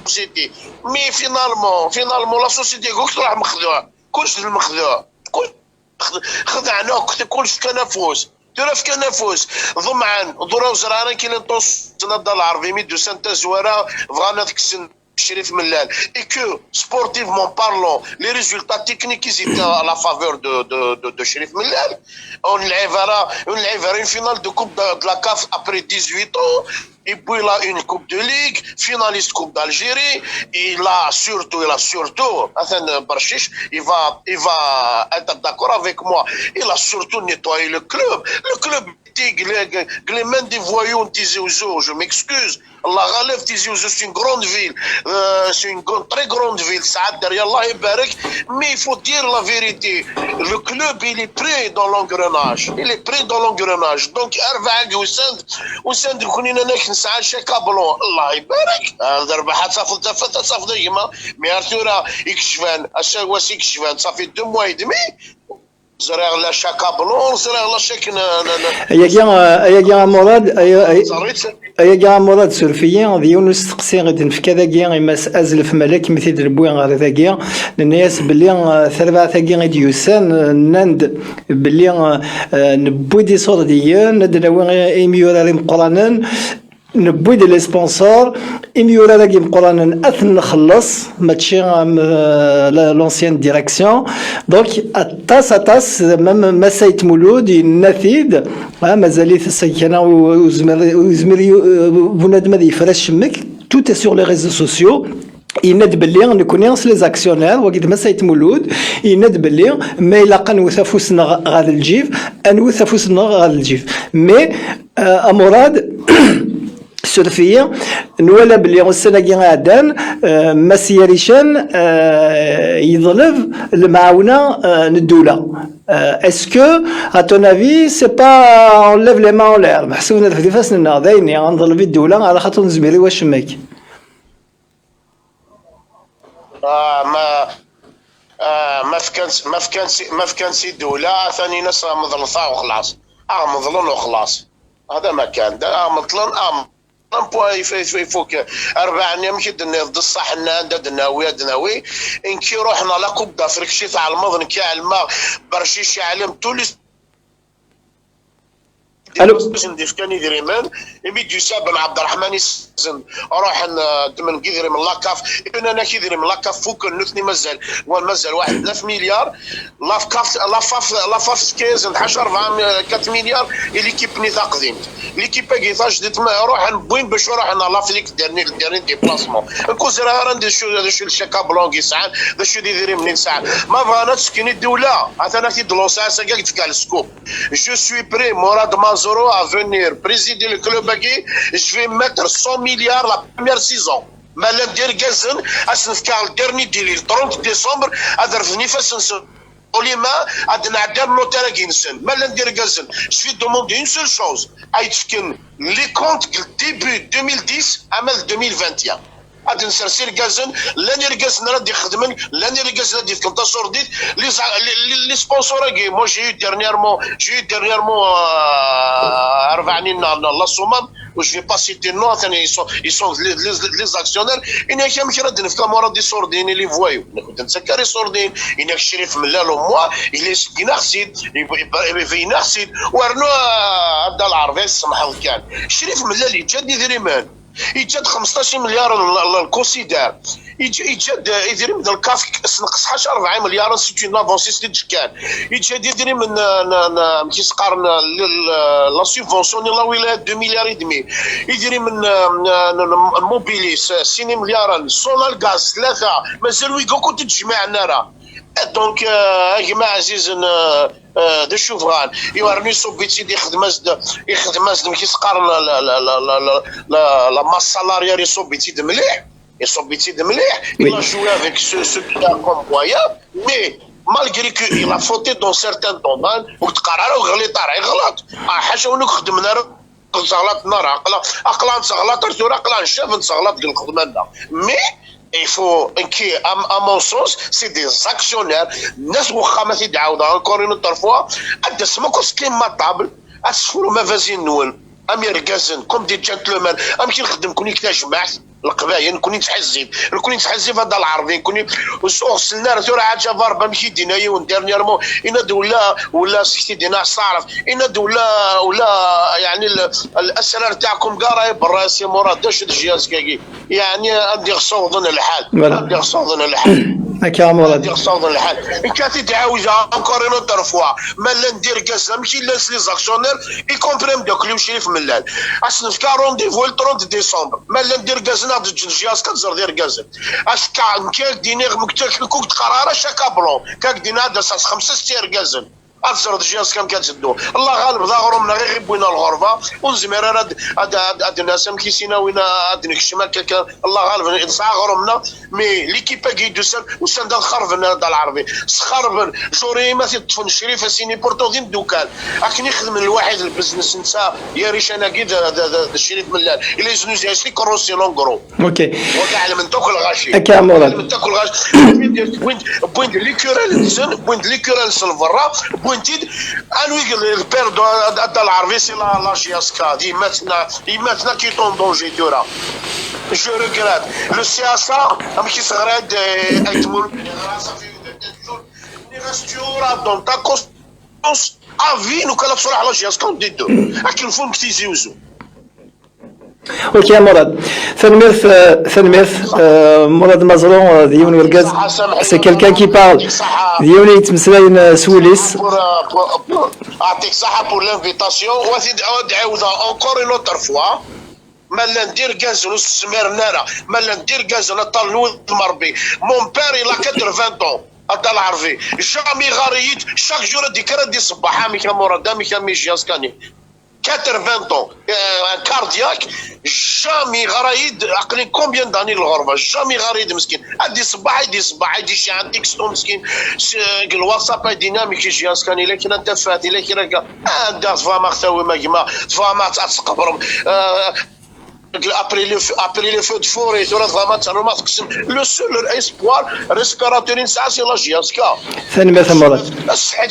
سوسيتي مي فينالمون لا سوسيتي قلت راح مخذوها كلش المخذوها خدعنا كلش كنفوس ترف كنفوس ضمعان ضرا وزرارا كي نطوس نضل العربي 1200 زواره فغانا ذيك السن شريف ملال et que sportivement parlant les résultats techniques ils étaient à la faveur de Chérif Mellal on l'a une finale de coupe de la CAF après 18 ans et puis il a une coupe de ligue finaliste coupe d'Algérie il a surtout Hassan Barchiche il va être d'accord avec moi il a surtout nettoyé le club les mains des voyous ont Tizi Ouzou je m'excuse Allah Ghalef Tizi Ouzou c'est une grande ville c'est une très grande ville Saad derrière Allah Ibarak mais il faut dire la vérité le club il est prêt dans l'engrenage donc Arvaag وسند كونينا نسعى شيكا بلون الله يبارك هذا ربحات صافي ديما مي ارتورا يكشفان واش يكشفان صافي 2 mois et demi زرع لا شاكا بلون زرع لا شكنا يا جا مراد سورفيا ديال نستقسي غادي نفكا ذاكيا يماس ازلف ملك مثل ربوي غير ذاكيا الناس باللي ثربا ثاكيا غادي يوسان نند باللي نبوي دي صور ديال ندلاوي ايميورا مقرانن نبوي دي لي سبونسور ايميورا داكي مقرانن اثن نخلص ماشي لونسيان ديريكسيون دونك اطاس ما سيت مولود النثيد مازال السكنه وزمري بنادم هذا يفرش شمك توت سور لي ريزو سوسيو يند باللي نكونيونس لي زاكسيونير وقت ما سيت مولود يند باللي ما الا قنوث فوسنا غاد الجيف انوث فوسنا غاد الجيف مي اموراد سورفيا نولا بلي السنه كي غادان ما سيريشان يظلف المعاونه للدوله اسكو ا تون افي سي با اون ليف لي مان لير محسونا في فاسنا دايني غنظلف الدوله على خاطر نزميري واش ماك ما في كان سي دوله ثاني ناس مظلطه وخلاص مظلون وخلاص هذا ما كان دا مطلن يفوك 4 ايام كي ضد الصح دناوي ان كي روحنا لا كوب دافريك شي تاع المضن كاع الماء برشيش علم تولي ندير كان يدريمان يميدو سابن عبد الرحمن يسن روح من كيدري من لاكاف انا كيدري من لاكاف فوق نثني مازال واحد 9 مليار لافكاف 15 4 مليار ليكيب نيتا قديم ليكيب كي جديد روح بوين باش روح انا لافريك ديرني ديبلاسمون نكوزر راندي شو الشكا بلونغي ساعه شو يدير منين ساعه ما فاناتش كاين الدوله انا كي دلوسا ساكا تكال السكوب جو سوي بري مراد مازورو ا فينير بريزيدي لو كلوب كي جو في ميتر 100 مليار لا بروميير سيزون مالا ندير كازن اسنفكا الديرني ديال 30 ديسمبر ادرفني فاس وليما عاد نعدر نوتيرا كينسن مالا ندير كازن في دوموندي اون سول شوز ايتفكن لي كونت ديبي 2010 عام 2021 غادي نسرسير كازن لا نير كازن راه يخدمن لا نير كازن ديال كونطاسور ديت لي سبونسور كي مو جي ديرنييرمون 4 لا صومام وش في با سيتي نو ثاني يسون لي زاكسيونير انا كان كرد نفكا مورا دي سوردين اللي فوايو كنت نسكر سوردين انك شريف من لا لو موا اللي سكيناخسيد يفيناخسيد ورنو هذا العربي سمح كان شريف من لا اللي جاد يدريمان يجد 15 مليار الكونسيدار يجد يدير من الكاف نقص 4 مليار سيتي لافونسيستي كان يجد يدير من كيسقارن لا سوبفونسيون لا ولايه 2 مليار ودمي يدير من موبيليس 6 مليار سونال غاز 3 مازال ويكو كنت تجمعنا راه دونك يا جماعه عزيز دا الشوفغان يورني صوبيتي يخدم ازد كيسقارن لا ماس سالاريال يصوبيتي مليح il a joué avec ce qui a comme moyen mais malgré que il a fauté dans certains domaines وتقرر وغلط راه يغلط حاشا ونك خدمنا غلطنا راه عقلا تغلط عقلا شاف نغلط قال خدمنا مي il faut que à mon sens c'est des actionnaires الناس واخا ما تيدعاودها encore une autre fois اد سمكو سكين ما طابل اسفلوا ما فازين نول امير كازن كوم دي جنتلمان ام كنخدم كوني كتا جمعت القبايل كوني تحزب هذا العربي كوني وصلنا راه عاد جافار بامشي دينايا ونديرنييرمون ان ولا سكتي دينا صارف ان ولا يعني الاسرار تاعكم كاع راهي براسي مراد داش الجهاز كاكي يعني عندي غصوضن الحال هكا مراد عندي غصوضن الحال ان كانت تعاوجها انكور اون اوتر فوا مالا ندير كازا ماشي لي زاكسيونير اي كومبريم داك اللي شريف من الليل اصلا في رونديفو 30 ديسمبر مالا ندير كازا الجهاز كتزر دير كازا اش كاك دينيغ مكتاك كوك قراره شاكا بلون كاك دينا هذا 5 6 كازا اتزر الجهاز كم كتسدو الله غالب ذا غرومنا غير يبوينا الغرفه ونزمير هاد الناس كيسينا وين هاد الشمال الله غالب صح غرومنا مي ليكيب كي دوسن وسند خربن هذا العربي خربن شوري ما تطفن شريف سيني بورتوغين دوكال اكني خدم الواحد البزنس نسا يا ريش انا كي الشريف ملال الا يزنوز يشري كروسي لونغرو اوكي وكاع من تاكل غاشي هكا مراد من تاكل غاشي بوين ليكورال زين بوين ليكورال سلفرا بوينتيد انوي بيردو هذا العربي سي لا جياسكا دي ماتنا كي طون دونجي دورا جو ريغريت لو سياسه ماشي صغراد ايتمول ني ريستورا دون تا كونس افي نو كلا تصلح على جياسكا ديدو اكل فون كتيزيوزو اوكي مراد ثنميرث مراد مزرون ديون وركاز سي كالكان كي بارل ديوني يتمسلاين سوليس يعطيك صحه بور لانفيتاسيون ودعاودها انكور اون اوتر فوا مالا ندير كازن وسميرنا مالا ندير كازن طال المربي مون بير الى 80 طون هذا العربي جامي غاريت شاك جور دي كرا صباح مي كامورا مي كامي جياسكاني 80 طون كاردياك جامي غرايد عقلي كومبيان داني الغربه جامي غرايد مسكين ادي صباح يدي شي عندك ستون مسكين الواتساب ديناميك جياس كان الا كنا تفات الا كنا دا فما خاوي ما كما فما تقبرهم après les feux de forêt ترى فما تنما تقسم لو سول اسبوار ريسبيراتوري نسعى سي لا جياسكا ثاني مثلا مراد الصحيت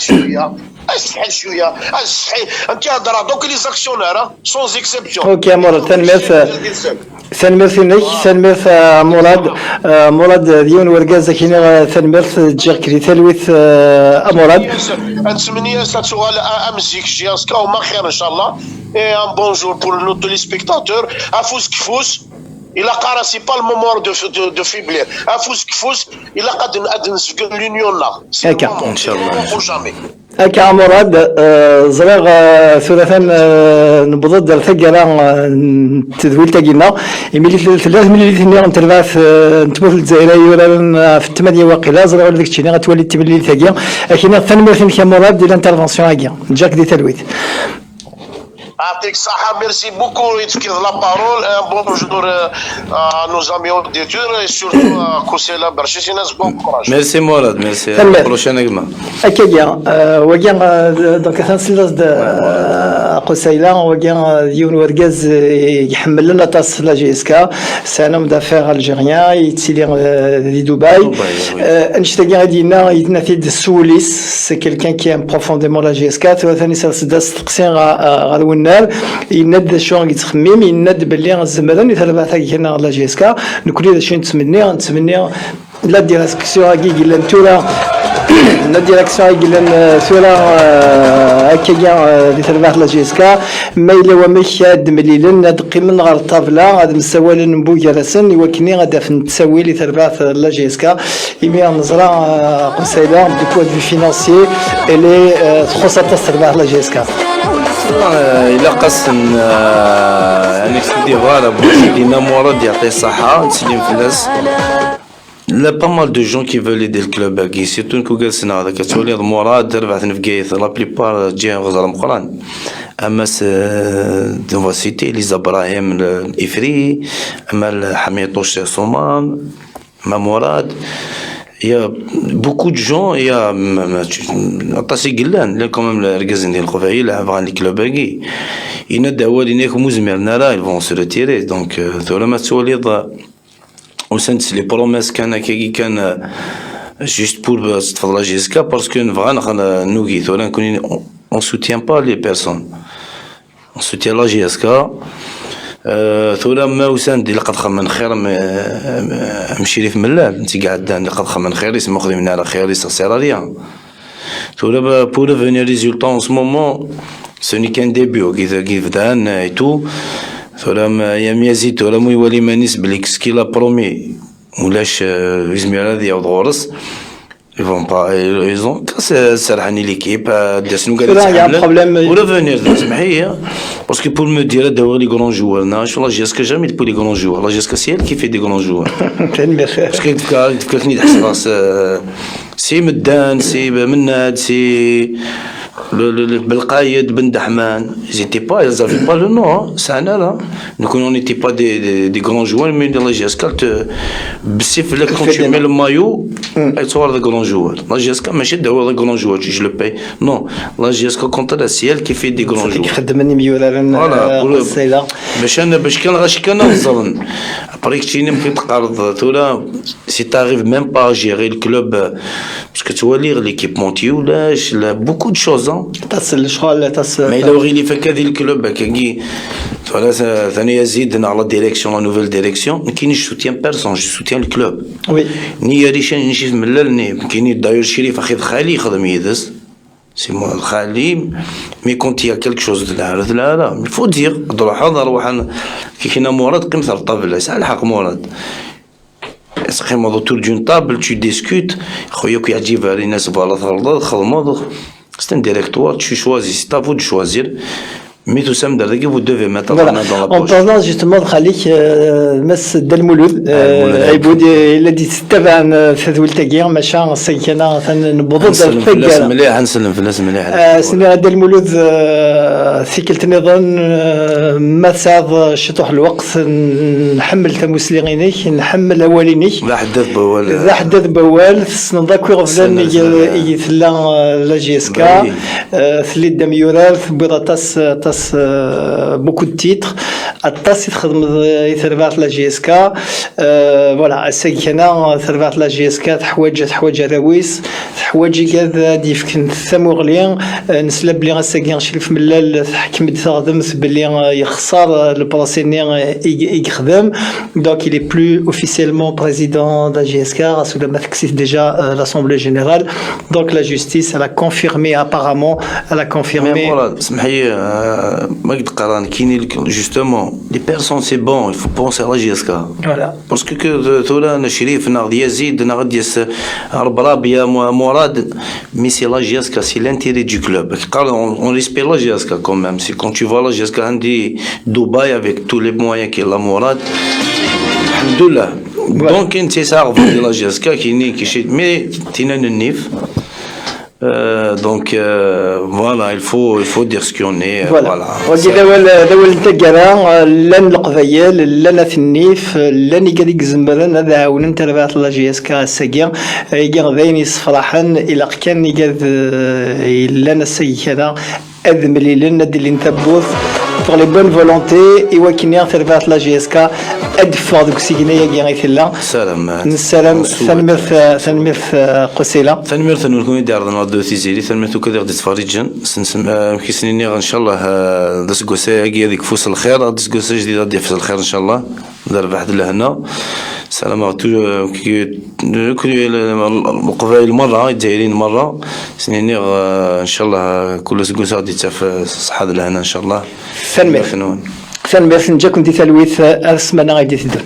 شويه الصحي انت هضره دوك لي زاكسيونير سون اكسبسيون اوكي مراد ثاني ثنمرث ثنمرث مراد ديون ورقاز كينا ثنمرث جاكري ثلوث مراد. نتمنى سؤال امزيك جياسكا وما خير ان شاء الله. Et un bonjour pour nos téléspectateurs. Afous Kfous, il a caressé pas le moment de faiblir. Afous Kfous, il a qu'à l'union là. C'est le moment. Inch'Allah. Pour jamais. أكا مراد زرق ثلاثا نبضد الثقة تذويل تاقينا يميلي ثلاث ملي ثنيا نتربعث نتموت الجزائرية ولا في الثمانية واقيلا زرق ذاك الشيء غتولي تملي ثاقيا أكينا ثاني مرثين كا مراد ديال الانترفونسيون هاكيا جاك دي تلويت. يعطيك الصحة. ميرسي بوكو. يتفكر لا بارول. بونجور à nos amis auditeurs et surtout à Koussela Berchiche. Bon courage. Merci Morad, merci. À la prochaine également. أكيد وجان دونك ثانسيلاس قسيلا وجان ديون ورقاز يحمل لنا طاس لا جي اس كا سانا مدافع الجيريان يتسيلي دي دبي نشتاقي غادينا يتنافد السوليس سي كيلكان كي ام بروفونديمون لا جي اس كا ثاني سداس تقسين غا الونال يند شو يتخمم يند باللي الزمران يثلث كينا لا جي اس كا نكوني شنو نتمنى لا ديريكسيون هاكي قلنا نتورا لا ديريكسيون قلنا ثورا هكايا اللي تربح لا جي اس كا ما الا ومشاد مليلن هاد قيمن غير الطابله هاد مسوال نبو جرسن يوكني غادا في نتساوي اللي تربح لا جي اس كا يمي نزرا قصيده دو بوين دو فينانسيي اللي تخص تربح لا جي اس كا إلا قسم يعني سيدي فوالا بوحدينا مراد يعطيه الصحة نسلم في الناس. Il y a pas mal de gens qui veulent aider le club ici, surtout que جالسين هذا كتولي مراد ربعت نفقيث لا بليبار جاي غزال مقران. أما دون فا سيتي ليزا إبراهيم الإفري، أما حميطوش صومان، أما مراد. Il y a beaucoup de gens, il y a أطاسي قلان لا كمان رجزين ديال القبائل عبارة الكلوب باقي ينادى والينيك مزمرنا راه ils vont se retirer donc ثولا ما تولي وسنت لي بروميس كان juste pour تفضل جيسكا parce que vraiment نوغي ثولا نكون on soutient pas les personnes on soutient la جيسكا ثورة ما وساند اللي قد خمن خير مشيري في ملال انت قاعد اللي قد خمن خير يسمى خذي من على خير يصير ريان ثورة pour revenir résultat en ce moment ce n'est qu'un début كي بدان et tout ثورة يا ميزيد ثورة مو يولي ما نسبة لك سكيلا برومي ولاش يزمير هذه او دغورس ils vont pas ils ont سرحني l'équipe داسنو قال ولا فينير سمحي parce que pour me dire d'avoir les grands joueurs non je jusqu'à jamais pour les grands joueurs là jusqu'à c'est elle qui fait des grands joueurs parce que تفكرني تحس سي مدان سي مناد سي بالقايد بن دحمان ils étaient pas ils avaient pas le nom ça là donc on n'était pas des grands joueurs mais dans la GSK بسيف لك quand tu mets le maillot tu vois des grands joueurs la GSK ماشي d'avoir des grands joueurs je le paye non la GSK contre la ciel qui fait des grands joueurs خدمني ميولا باش كان غاش كان نظن après que tu n'aimes تقرض ثولا si t'arrives même pas à gérer le club parce que tu vois lire l'équipementier ولا beaucoup de choses تصل شغل تصل ما إلا اللي فك هذه الكلوب كي ثلاثة ثانية يزيد على ديريكسيون لا نوفيل ديريكسيون ما كاينش سوتيان بيرسون جو سوتيان الكلوب وي ني ريشان نشيف ملل كاين داير شريف اخي خالي يخدم يدس سي مو الخالي مي كونت يا كلك شوز لا يفو دير روح روح كي كاين مراد قيم ثلاث طابل ساعه الحق مراد اسقيم autour d'une table tu discutes خوياك يعجب على الناس فوالا ثلاثه خدموا c'est un directoire, tu choisis, c'est à vous de choisir. Mais tout ça, vous devez mettre la main dans la poche. En parlant justement de Khalik, Mess Delmouloud, il a dit c'était un fadouil tagir, machin, c'est qu'il y en a un نبض الفقر. مليح نسلم في الناس مليح. سنة دلمولود ثقلت نظن ما ساعد شطح الوقت نحمل تموسلينيك نحمل أولينيك. لا حدث بوال. لا حدث بوال سنضاك وغفلان يثلا لا جيسكا ثلي دميورال بيضا تاس passe beaucoup de titres. الطاس يخدم ثربات لا جي اس كا فوالا السكنه ثربات لا جي اس كا تحواج راويس تحواج كذا ديفكن ثموغلين نسلب لي غاساكي شريف ملال تحكم تخدمت باللي يخسر البروسيني يخدم دونك il est plus officiellement président de la GSK sous le maxis déjà l'assemblée générale donc la justice elle a confirmé apparemment elle a confirmé mais voilà سمحي ما قد قران كاين justement les personnes c'est bon il faut penser à la GSK voilà parce que ثولا شريف ناخذ يزيد ناخذ يس ربرابيا مراد mais c'est la GSK c'est l'intérêt du club on respecte la GSK quand même c'est quand tu vois la GSK عندي Dubaï avec tous les moyens qu'il a مراد الحمد لله donc انت صاغ في لا GSK كاينين كيشي مي تينا النيف donc voilà il faut dire ce qu'on est voilà دول التقرا لن القبايل لن النيف لن يقدر زمرن هذا عاون تربات لا جي اس كا الساقيا يقدر ذين يصفرحا الى كان يقدر لنا السي هذا اذملي لنا اللي نثبوث pour les bonnes volontés et وكنيا تربات لا جي اس كا ادفع دوك سيغنيا كي غيثلا السلام ثنمرث قسيله ثنمرث نكون دار نوض تيزيري ثنمرث كذا غادي تفرجن كيسنيني ان شاء الله داس قسا كي هذيك فوس الخير داس قسا جديده ديال فوس الخير ان شاء الله دار واحد لهنا سلام كي القبائل مره الجزائريين مره سنيني ان شاء الله كل قسا غادي تاف صحه لهنا ان شاء الله ثنمرث نجاكم دي تلويث السمانه غادي تدور